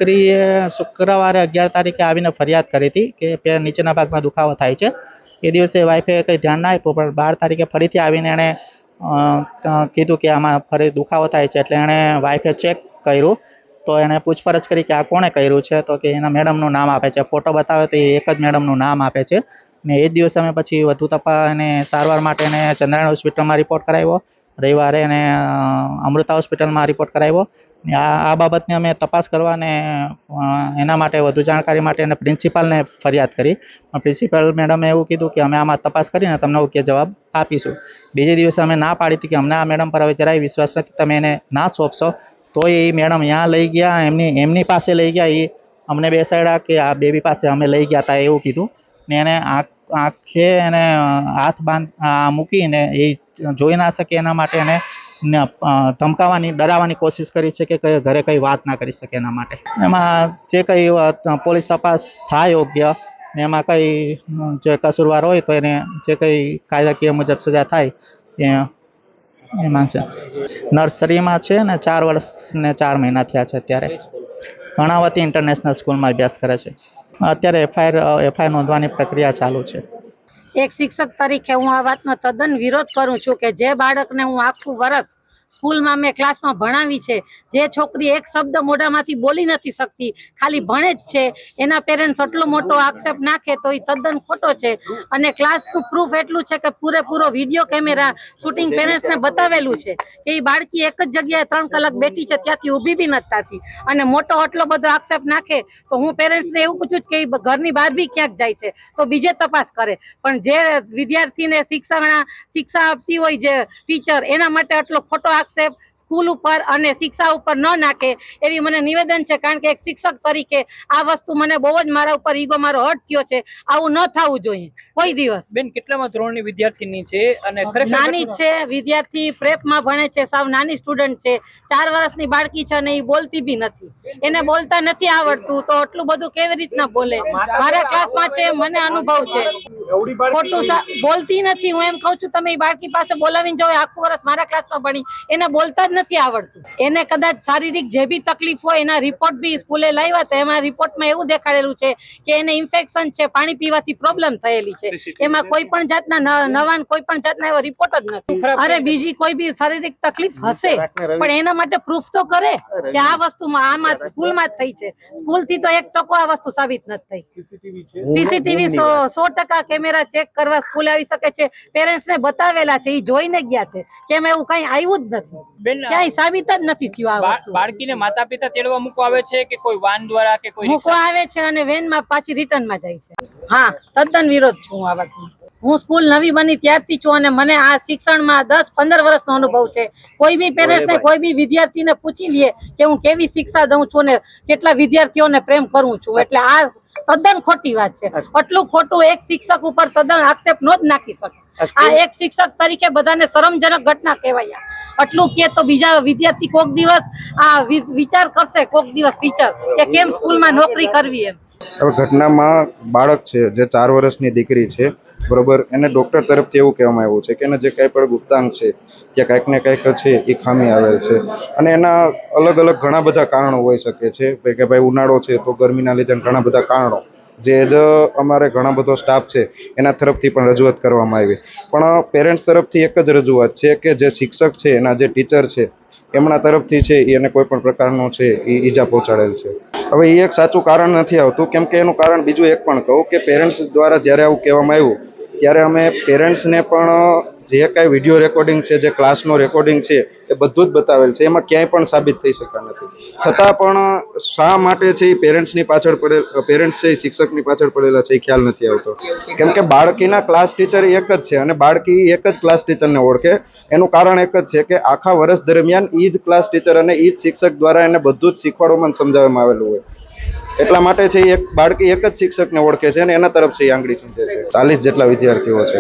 દીકરીએ શુક્રવારે 11 તારીખે આવીને ફરિયાદ કરી હતી કે નીચેના ભાગમાં દુખાવો થાય છે. એ દિવસે વાઈફે કંઈ ધ્યાન ના આપ્યું, પણ 12 તારીખે ફરીથી આવીને એણે કીધું કે આમાં ફરી દુખાવો થાય છે. એટલે એણે વાઈફે ચેક કર્યું તો એણે પૂછપરછ કરી કે આ કોણે કર્યું છે, તો કે એના મેડમનું નામ આપે છે. ફોટો બતાવે તો એ એક જ મેડમનું નામ આપે છે. ને એ જ દિવસે અમે પછી વધુ તપાસ અને સારવાર માટે એને ચંદ્રાયણ હોસ્પિટલમાં રિપોર્ટ કરાવ્યો. રવિવારે એને અમૃતા હોસ્પિટલમાં રિપોર્ટ કરાવ્યો. ને આ બાબતની અમે તપાસ કરવા અને એના માટે વધુ જાણકારી માટે એને પ્રિન્સિપાલને ફરિયાદ કરી. પ્રિન્સિપાલ મેડમે એવું કીધું કે અમે આમાં તપાસ કરીને તમને યોગ્ય જવાબ આપીશું. બીજે દિવસે અમે ના પાડી હતી કે અમને આ મેડમ પર હવે જરાય વિશ્વાસ નથી, તમે એને ના સોંપશો. તો એ મેડમ ત્યાં લઈ ગયા, એમની પાસે લઈ ગયા, એ અમને બેસાડ્યા કે આ બેબી પાસે અમે લઈ ગયા હતા એવું કીધું. ને એને આંખે એને હાથ મૂકીને એ જોઈ ના શકે એના માટે એને ધમકાવવાની, ડરાવવાની કોશિશ કરી છે કે ઘરે કંઈ વાત ના કરી શકે એના માટે. એમાં જે કંઈ પોલીસ તપાસ થાય યોગ્ય ને એમાં કંઈ જે કસૂરવાર હોય તો એને જે કંઈ કાયદાકીય મુજબ સજા થાય એ માંગશે. નર્સરીમાં છે ને 4 વર્ષ ને 4 મહિના થયા છે. અત્યારે કર્ણાવતી ઇન્ટરનેશનલ સ્કૂલમાં અભ્યાસ કરે છે. અત્યારે એફઆઈઆર નોંધવાની પ્રક્રિયા ચાલુ છે. એક શિક્ષક તરીકે હું આ વાતનો તદ્દન વિરોધ કરું છું કે જે બાળકને હું આખું વર્ષ સ્કૂલમાં મેં ક્લાસમાં ભણાવી છે, જે છોકરી એક શબ્દ મોઢામાંથી બોલી નથી શકતી, ખાલી ભણે જ છે, એના પેરેન્ટ્સ આટલો મોટો આક્ષેપ નાખે તો એ તદ્દન ખોટો છે. અને ક્લાસનું પ્રૂફ એટલું છે કે પૂરેપૂરો વિડીયો કેમેરા શૂટિંગ પેરેન્ટ્સને બતાવેલું છે કે એ બાળકી એક જ જગ્યાએ 3 કલાક બેઠી છે, ત્યાંથી ઊભી બી નથી થતી. અને મોટો આટલો બધો આક્ષેપ નાખે તો હું પેરેન્ટ્સને એવું પૂછું કે એ ઘરની બહાર બી ક્યાંક જાય છે તો બીજે તપાસ કરે. પણ જે વિદ્યાર્થીને શિક્ષા આપતી હોય જે ટીચર, એના માટે આટલો ખોટો આક્ષેપ સ્કૂલ ઉપર અને શિક્ષા ઉપર ન નાખે એવી મને નિવેદન છે. કારણ કે એક શિક્ષક તરીકે આ વસ્તુ મને બહુ જ મારા ઉપર ઈગો મારો હર્ટ થયો છે. આવું ન થવું જોઈએ કોઈ દિવસ. બેન, કેટલામાં ધોરણની વિદ્યાર્થીની છે અને નાની છે વિદ્યાર્થી, પ્રેપમાં ભણે છે, સાવ નાની સ્ટુડન્ટ છે, 4 વર્ષની બાળકી છે અને એ બોલતી બી નથી, એને બોલતા નથી આવડતું તો આટલું બધું કેવી રીતના બોલે? મારા ક્લાસમાં છે, મને અનુભવ છે. ખોટું બોલતી નથી. હું એમ કહું છું તમે એ બાળકી પાસે બોલાવીને જાઓ, આખું વર્ષ મારા ક્લાસમાં ભણી, એને બોલતા જ નથી આવડતું. એને કદાચ શારીરિક જે બી તકલીફ હોય એના રિપોર્ટ બી સ્કૂલે લાવ્યા હતા, એમાં રિપોર્ટમાં એવું દેખાડેલું છે કે એને ઇન્ફેક્શન છે, પાણી પીવાથી પ્રોબ્લેમ થયેલી છે. એમાં કોઈ પણ જાતના નવાન કોઈ પણ જાતના એવો રિપોર્ટ જ નથી. અરે બીજી કોઈ બી શારીરિક તકલીફ હશે પણ એના માટે પ્રૂફ તો કરે કે આ વસ્તુમાં આમાં સ્કૂલમાં જ થઈ છે. સ્કૂલ થી તો 1% આ વસ્તુ સાબિત નથી થઈ. સીસીટીવી 100% કેમેરા ચેક કરવા સ્કૂલ આવી શકે છે. પેરેન્ટ્સ ને બતાવેલા છે, એ જોઈને ગયા છે કે એમ એવું કઈ આવ્યું જ નથી, ક્યાંય સાબિત જ નથી થયું. આ વસ્તુ બાળકીને માતા પિતા તેડવા મૂકવા આવે છે કે કોઈ વાન દ્વારા કે કોઈ મૂકવા આવે છે અને વેન માં પાછી રિટર્ન માં જાય છે. હા, તદ્દન વિરોધ છું આ વાતનો. હું સ્કૂલ નવી બની ત્યારથી છું અને મને આ શિક્ષણમાં 10-15 વર્ષનો અનુભવ છે. કોઈ બી પેરેન્ટ્સ ને કોઈ બી વિદ્યાર્થીને પૂછી લઈએ કે હું કેવી શિક્ષા દઉં છું ને કેટલા વિદ્યાર્થીઓને પ્રેમ કરું છું. એટલે આ તદ્દન ખોટી વાત છે. આટલું ખોટું એક શિક્ષક ઉપર તદ્દન આક્ષેપ નો જ નાખી શકે. આ એક શિક્ષક તરીકે બધાને શરમજનક ઘટના કહેવાય. આટલું કે તો બીજા વિદ્યાર્થી કોક દિવસ આ વિચાર કરશે, કોક દિવસ ટીચર કે કેમ સ્કૂલમાં નોકરી કરવી એમ. હવે ઘટનામાં બાળક છે જે 4 વર્ષની દીકરી છે, બરોબર, એને ડૉક્ટર તરફથી એવું કહેવામાં આવ્યું છે કે એને જે કંઈ પણ ગુપ્તાંગ છે કે કાંઈક ને કાંઈક છે એ ખામી આવેલ છે. અને એના અલગ અલગ ઘણા બધા કારણો હોઈ શકે છે કે ભાઈ ઉનાળો છે તો ગરમીના લીધે ઘણા બધા કારણો જે અમારે ઘણા બધો સ્ટાફ છે એના તરફથી પણ રજૂઆત કરવામાં આવી. પણ પેરેન્ટ્સ તરફથી એક જ રજૂઆત છે કે જે શિક્ષક છે, એના જે ટીચર છે એમના તરફથી છે એને કોઈ પણ પ્રકારનો છે એ ઈજા પહોંચાડેલ છે. હવે એ એક સાચું કારણ નથી આવતું, કેમ કે એનું કારણ બીજું એક પણ કહું કે પેરેન્ટ્સ દ્વારા જ્યારે આવું કહેવામાં આવ્યું ત્યારે અમે પેરેન્ટ્સને પણ જે કાંઈ વિડીયો રેકોર્ડિંગ છે, જે ક્લાસનો રેકોર્ડિંગ છે એ બધું જ બતાવેલ છે. એમાં ક્યાંય પણ સાબિત થઈ શક્યા નથી. છતાં પણ શા માટે છે એ પેરેન્ટ્સની પાછળ પેરેન્ટ્સ છે એ શિક્ષકની પાછળ પડેલા છે એ ખ્યાલ નથી આવતો. કેમ કે બાળકીના ક્લાસ ટીચર એક જ છે અને બાળકી એક જ ક્લાસ ટીચરને ઓળખે. એનું કારણ એક જ છે કે આખા વર્ષ દરમિયાન એ જ ક્લાસ ટીચર અને એ જ શિક્ષક દ્વારા એને બધું જ શીખવાડવામાં સમજાવવામાં આવેલું હોય. એટલા માટે છે એક બાળકી એક જ શિક્ષકને ઓળખે છે અને એના તરફ છે એ આંગળી ચીંધે છે. 40 જેટલા વિદ્યાર્થીઓ છે.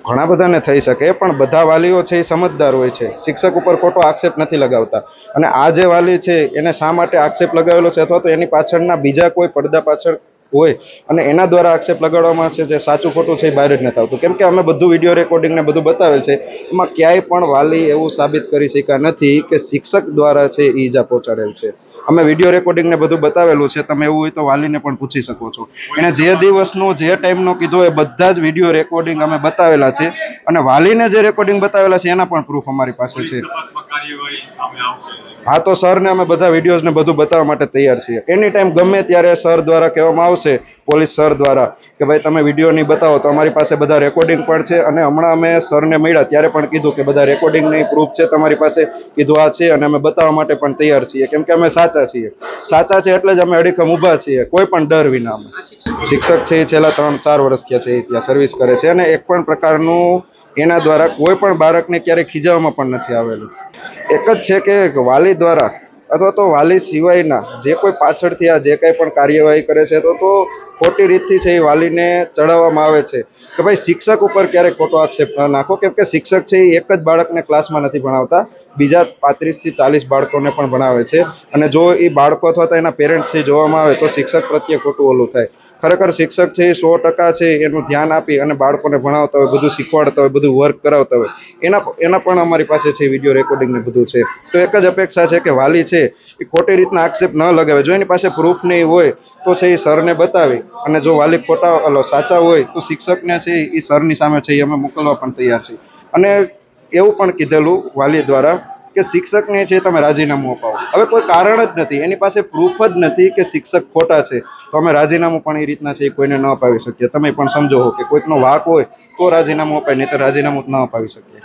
ઘણા બધાને થઈ શકે, પણ બધા વાલીઓ છે એ સમજદાર હોય છે, શિક્ષક ઉપર ખોટો આક્ષેપ નથી લગાવતા. અને આ જે વાલી છે એને શા માટે આક્ષેપ લગાવેલો છે અથવા તો એની પાછળના બીજા કોઈ પડદા પાછળ હોય અને એના દ્વારા આક્ષેપ લગાડવામાં છે જે સાચું ખોટું છે એ બહાર જ નથી આવતું. કેમ કે અમે બધું વિડીયો રેકોર્ડિંગ ને બધું બતાવેલ છે, એમાં ક્યાંય પણ વાલી એવું સાબિત કરી શક્યા નથી કે શિક્ષક દ્વારા છે એ ઈજા પહોંચાડેલ છે. અમે વિડીયો રેકોર્ડિંગ ને બધું બતાવેલું છે, તમે એવું હોય તો વાલીને પણ પૂછી શકો છો. એને જે દિવસનો જે ટાઈમનો કીધો એ બધા જ વિડીયો રેકોર્ડિંગ અમે બતાવેલા છે અને વાલીને જે રેકોર્ડિંગ બતાવેલા છે એના પણ પ્રૂફ અમારી પાસે છે. હા, તો સરને અમે બધા વિડીયોઝ ને બધું બતાવવા માટે તૈયાર છીએ. એની ટાઈમ ગમે ત્યારે સર દ્વારા કહેવામાં આવશે, પોલીસ સર દ્વારા, કે ભાઈ તમે વિડીયો નહીં બતાવો, તો અમારી પાસે બધા રેકોર્ડિંગ પણ છે. અને હમણાં અમે સરને મળ્યા ત્યારે પણ કીધું કે બધા રેકોર્ડિંગની પ્રૂફ છે તમારી પાસે, કીધું આ છે અને અમે બતાવવા માટે પણ તૈયાર છીએ, કેમ કે અમે સાચા છીએ. સાચા છે એટલે જ અમે અડીખમ ઊભા છીએ, કોઈ પણ ડર વિના. અમે શિક્ષક છે એ છેલ્લા 3-4 વર્ષ થયા છે, ત્યાં સર્વિસ કરે છે અને એક પણ પ્રકારનું એના દ્વારા કોઈ પણ બાળકને ક્યારેય ખીજાવવામાં પણ નથી આવેલું. એક જ છે કે વાલી દ્વારા અથવા તો વાલી સિવાયના જે કોઈ પાછળથી આ જે કંઈ પણ કાર્યવાહી કરે છે તો ખોટી રીતથી છે એ વાલીને ચડાવવામાં આવે છે કે ભાઈ શિક્ષક ઉપર ક્યારેક ખોટો આક્ષેપ ન નાખો, કેમ કે શિક્ષક છે એ એક જ બાળકને ક્લાસમાં નથી ભણાવતા, બીજા 35 થી 40 બાળકોને પણ ભણાવે છે. અને જો એ બાળકો અથવા તો એના પેરેન્ટ્સથી જોવામાં આવે તો શિક્ષક પ્રત્યે ખોટું ઓલું થાય. ખરેખર શિક્ષક છે એ 100% છે એનું ધ્યાન આપી અને બાળકોને ભણાવતા હોય, બધું શીખવાડતા હોય, બધું વર્ક કરાવતા હોય, એના પણ અમારી પાસે છે વિડીયો રેકોર્ડિંગ ને બધું છે. તો એક જ અપેક્ષા છે કે વાલી છે એ ખોટી રીતના આક્ષેપ ન લગાવે. જો એની પાસે પ્રૂફ નહીં હોય તો છે એ સરને બતાવી, અને જો વાલી સાચા હોય તો શિક્ષકને છે એ સરની સામે છે એ અમે મોકલવા પણ તૈયાર છીએ. અને એવું પણ કીધેલું વાલી દ્વારા કે શિક્ષકને છે તમે રાજીનામું અપાવો. હવે કોઈ કારણ જ નથી, એની પાસે પ્રૂફ જ નથી કે શિક્ષક ખોટા છે, તો અમે રાજીનામું પણ એ રીતના છે એ કોઈને ન અપાવી શકીએ. તમે પણ સમજો કે કોઈકનો વાંક હોય તો રાજીનામું અપાય, નહીં તો રાજીનામું ન અપાવી શકીએ.